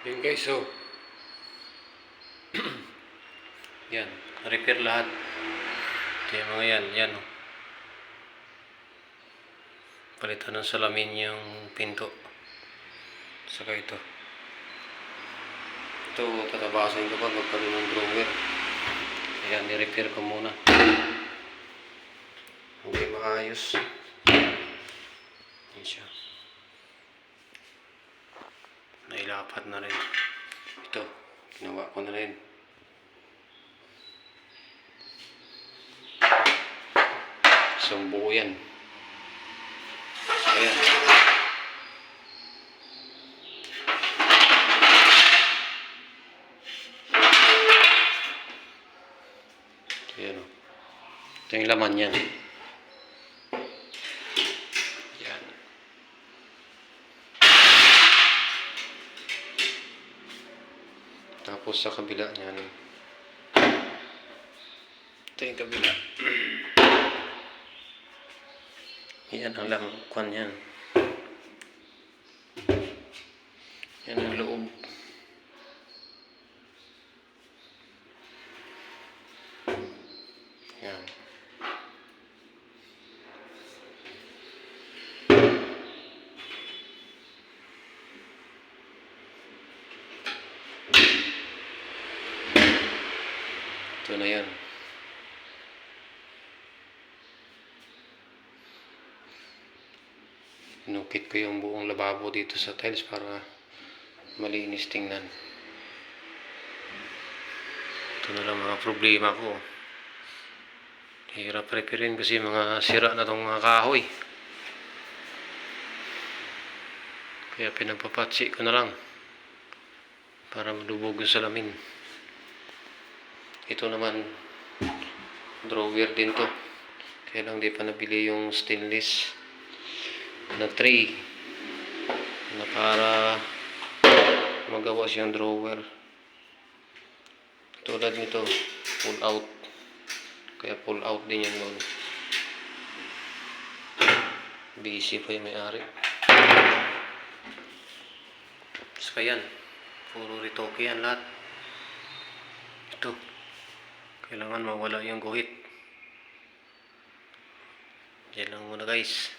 Yun guys, so yan, repair lahat. Ito yung mga yan oh. Palitan ng salamin yung pinto. Saka ito, tatabasan ko pa magkaroon ng drawer. Ayan, ni-repair ko muna. Hindi maayos. Yan siya. Nailapat na rin. Ito, ginawa ko na rin. Isang buo yan. So, ayan. Ayan o. Ito yung laman yan. Yan. Tapos sa kabila yan. Ito yung kabila. Yan ang laman yan. Yan ang loob. Yan. Ito na yan. Inukit ko yung buong lababo dito sa tiles para malinis tingnan. Ito na lang mga problema ko. Hirap reparin kasi mga sira na itong mga kahoy. Kaya pinagpapatsi ko na lang para malubog yung salamin. Ito naman drawer din to. Kaya lang di pa nabili yung stainless na tray na para magawa siyang drawer. Tulad nito, pull out. Kaya pull out din yan doon. Busy pa yung may-ari. So yan, puro retoke yan lahat. Ito, kailangan mawala yung guhit. Yan lang muna guys.